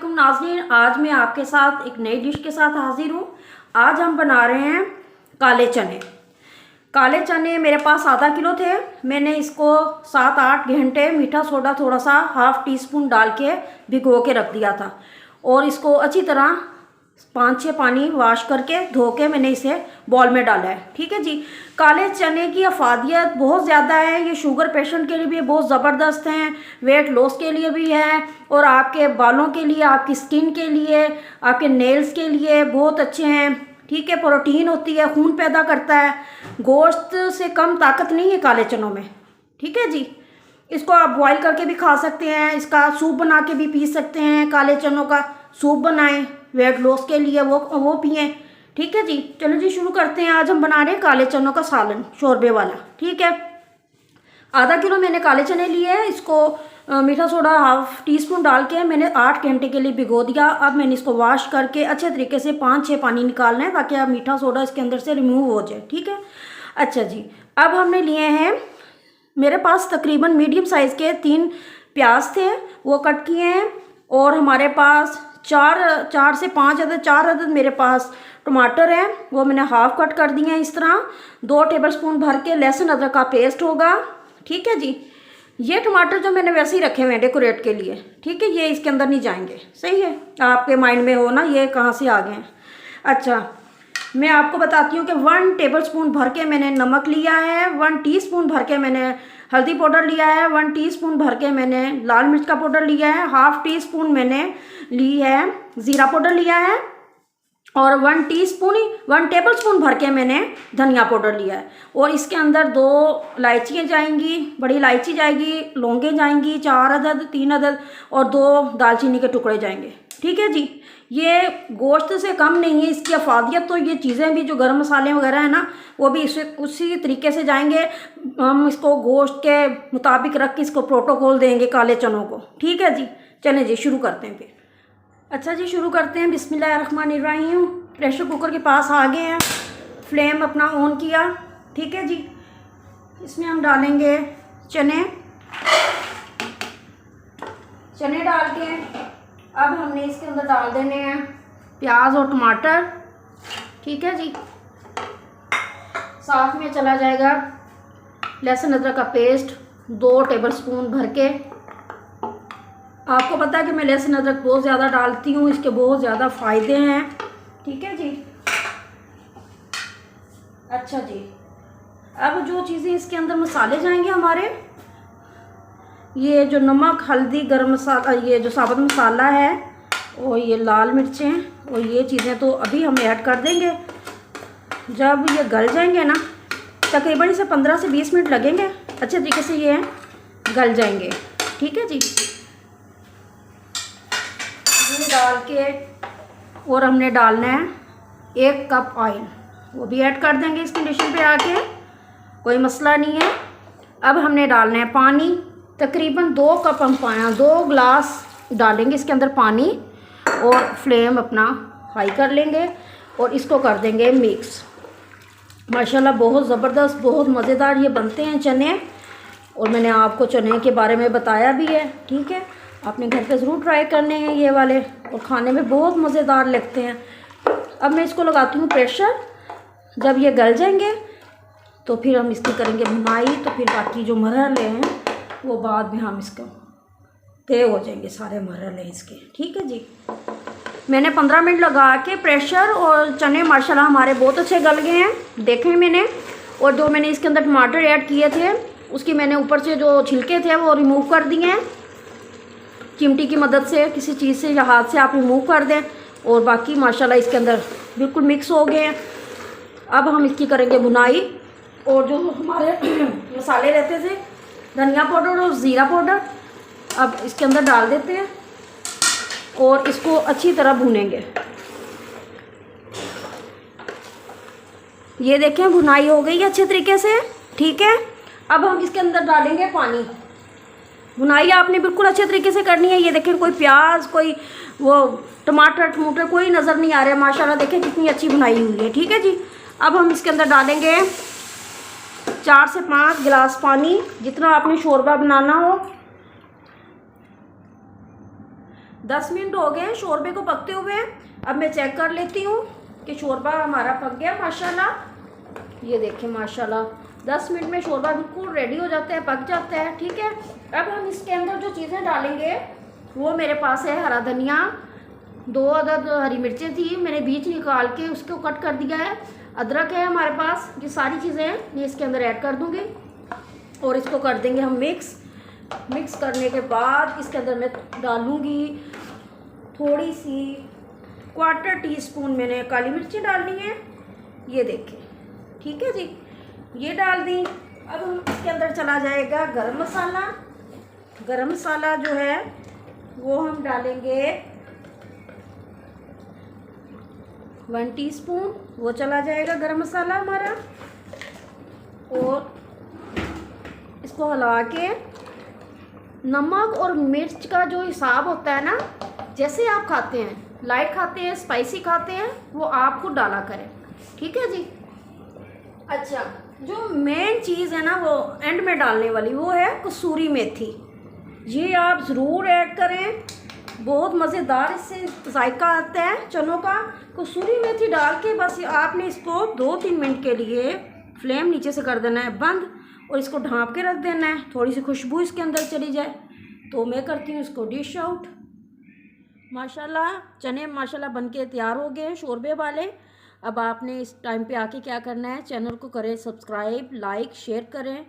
वालेकुम नाज़रीन, आज मैं आपके साथ एक नई डिश के साथ हाजिर हूँ। आज हम बना रहे हैं काले चने। काले चने मेरे पास आधा किलो थे। मैंने इसको 7-8 घंटे मीठा सोडा थोड़ा सा हाफ़ टी स्पून डाल के भिगो के रख दिया था और इसको अच्छी तरह 5-6 पानी वॉश करके धो के मैंने इसे बॉल में डाला है। ठीक है जी। काले चने की अफादियत बहुत ज़्यादा है। ये शुगर पेशेंट के लिए भी बहुत ज़बरदस्त हैं, वेट लॉस के लिए भी है और आपके बालों के लिए, आपकी स्किन के लिए, आपके नेल्स के लिए बहुत अच्छे हैं। ठीक है, प्रोटीन होती है, खून पैदा करता है। गोश्त से कम ताकत नहीं है काले चनों में। ठीक है जी। इसको आप बॉईल करके भी खा सकते हैं, इसका सूप बना के भी पी सकते हैं। काले चनों का सूप बनाएं, वेट लॉस के लिए वो पिएं। ठीक है जी। चलो जी शुरू करते हैं। आज हम बना रहे हैं काले चनों का सालन, शोरबे वाला। ठीक है, आधा किलो मैंने काले चने लिए हैं। इसको मीठा सोडा हाफ़ टी स्पून डाल के मैंने 8 घंटे के लिए भिगो दिया। अब मैंने इसको वॉश करके अच्छे तरीके से 5-6 पानी निकालना है ताकि अब मीठा सोडा इसके अंदर से रिमूव हो जाए। ठीक है, अच्छा जी। अब हमने लिए हैं, मेरे पास तकरीबन मीडियम साइज़ के 3 प्याज थे, वो कट किए हैं। और हमारे पास 4 से 5 अदद 4 अदद मेरे पास टमाटर हैं, वो मैंने हाफ़ कट कर दिए हैं इस तरह। 2 टेबलस्पून भर के लहसुन अदरक का पेस्ट होगा। ठीक है जी। ये टमाटर जो मैंने वैसे ही रखे हुए हैं डेकोरेट के लिए। ठीक है, ये इसके अंदर नहीं जाएंगे। सही है, आपके माइंड में हो ना ये कहाँ से आ गए हैं। अच्छा, मैं आपको बताती हूँ कि 1 टेबलस्पून भर के मैंने नमक लिया है, 1 टीस्पून भर के मैंने हल्दी पाउडर लिया है, 1 टीस्पून भर के मैंने लाल मिर्च का पाउडर लिया है, हाफ़ टी स्पून मैंने ली है ज़ीरा पाउडर लिया है और 1 टेबलस्पून भर के मैंने धनिया पाउडर लिया है। और इसके अंदर 2 इलायचियाँ जाएंगी, बड़ी इलायची जाएगी, लौंगे जाएंगी 4 अदद, 3 अदद और 2 दालचीनी के टुकड़े जाएंगे। ठीक है जी। ये गोश्त से कम नहीं है इसकी अफादियत। तो ये चीज़ें भी जो गरम मसाले वगैरह है ना, वो भी उसी तरीके से जाएंगे। हम इसको गोश्त के मुताबिक रख के इसको प्रोटोकॉल देंगे काले चनों को। ठीक है जी। चलें जी शुरू करते हैं फिर। अच्छा जी शुरू करते हैं। बिस्मिल्लाहिर्रहमानिर्रहीम। प्रेशर कुकर के पास आ गए हैं, फ्लेम अपना ऑन किया। ठीक है जी। इसमें हम डालेंगे चने डाल के अब हमने इसके अंदर डाल देने हैं प्याज और टमाटर। ठीक है जी। साथ में चला जाएगा लहसुन अदरक का पेस्ट 2 टेबलस्पून भर के। आपको पता है कि मैं लहसुन अदरक बहुत ज़्यादा डालती हूँ, इसके बहुत ज़्यादा फ़ायदे हैं। ठीक है जी। अच्छा जी। अब जो चीज़ें इसके अंदर मसाले जाएंगे हमारे, ये जो नमक, हल्दी, गरम मसाला, ये जो साबुत मसाला है और ये लाल मिर्चें और ये चीज़ें तो अभी हम ऐड कर देंगे। जब ये गल जाएंगे ना, तकरीबन इसे 15 से 20 मिनट लगेंगे, अच्छे तरीके से ये गल जाएंगे। ठीक है जी। ये डाल के और हमने डालना है 1 कप ऑयल, वो भी ऐड कर देंगे इस कंडीशन पे आके, कोई मसला नहीं है। अब हमने डालना है पानी, तकरीबन 2 कप हम 2 गिलास डालेंगे इसके अंदर पानी और फ्लेम अपना हाई कर लेंगे और इसको कर देंगे मिक्स। माशाल्लाह बहुत ज़बरदस्त, बहुत मज़ेदार ये बनते हैं चने और मैंने आपको चने के बारे में बताया भी है। ठीक है, आपने घर पे ज़रूर ट्राई करने हैं ये वाले और खाने में बहुत मज़ेदार लगते हैं। अब मैं इसको लगाती हूँ प्रेशर। जब ये गल जाएंगे तो फिर हम इसकी करेंगे भुनाई। तो फिर बाकी जो मरहले हैं वो बाद में हम इसको तय हो जाएंगे सारे मरहले इसके। ठीक है जी। मैंने 15 मिनट लगा के प्रेशर और चने माशाल्लाह हमारे बहुत अच्छे गल गए हैं, देखें मैंने। और 2 मैंने इसके अंदर टमाटर ऐड किए थे, उसकी मैंने ऊपर से जो छिलके थे वो रिमूव कर दिए हैं। चिमटी की मदद से, किसी चीज़ से या हाथ से आप रिमूव कर दें और बाकी माशाल्लाह इसके अंदर बिल्कुल मिक्स हो गए हैं। अब हम इसकी करेंगे भुनाई और जो हमारे मसाले रहते थे, धनिया पाउडर और ज़ीरा पाउडर, अब इसके अंदर डाल देते हैं और इसको अच्छी तरह भूनेंगे। ये देखें भुनाई हो गई अच्छे तरीके से। ठीक है, अब हम इसके अंदर डालेंगे पानी। भुनाई आपने बिल्कुल अच्छे तरीके से करनी है। ये देखें कोई प्याज, कोई वो टमाटर कोई नज़र नहीं आ रहा है। माशाल्लाह देखें कितनी अच्छी भुनाई हुई है। ठीक है जी। अब हम इसके अंदर डालेंगे 4 से 5 गिलास पानी, जितना आपने शोरबा बनाना हो। 10 मिनट हो गए शोरबे को पकते हुए। अब मैं चेक कर लेती हूँ कि शोरबा हमारा पक गया माशाल्लाह। ये देखिए माशाल्लाह 10 मिनट में शोरबा बिल्कुल रेडी हो जाता है, पक जाता है। ठीक है, अब हम इसके अंदर जो चीज़ें डालेंगे वो मेरे पास है हरा धनिया, 2 अदद हरी मिर्चें थी, मैंने बीज निकाल के उसको कट कर दिया है। अदरक है हमारे पास। ये सारी चीज़ें ये इसके अंदर ऐड कर दूँगी और इसको कर देंगे हम मिक्स करने के बाद इसके अंदर मैं डालूँगी थोड़ी सी 1/4 टीस्पून मैंने काली मिर्ची डालनी है। ये देखिए, ठीक है जी, ये डाल दी। अब हम इसके अंदर चला जाएगा गरम मसाला। गरम मसाला जो है वो हम डालेंगे 1 टीस्पून, वो चला जाएगा गरम मसाला हमारा। और इसको हिला के नमक और मिर्च का जो हिसाब होता है ना, जैसे आप खाते हैं, लाइट खाते हैं, स्पाइसी खाते हैं, वो आप खुद डाला करें। ठीक है जी। अच्छा, जो मेन चीज़ है ना वो एंड में डालने वाली, वो है कसूरी मेथी। ये आप ज़रूर ऐड करें, बहुत मज़ेदार इससे जायका आता है चनों का। कसूरी मेथी डाल के बस आपने इसको 2-3 मिनट के लिए फ्लेम नीचे से कर देना है बंद और इसको ढाँप के रख देना है, थोड़ी सी खुशबू इसके अंदर चली जाए। तो मैं करती हूँ इसको डिश आउट। माशाल्लाह चने माशाल्लाह बनके तैयार हो गए शोरबे वाले। अब आपने इस टाइम पे आके क्या करना है, चैनल को करें सब्सक्राइब, लाइक, शेयर करें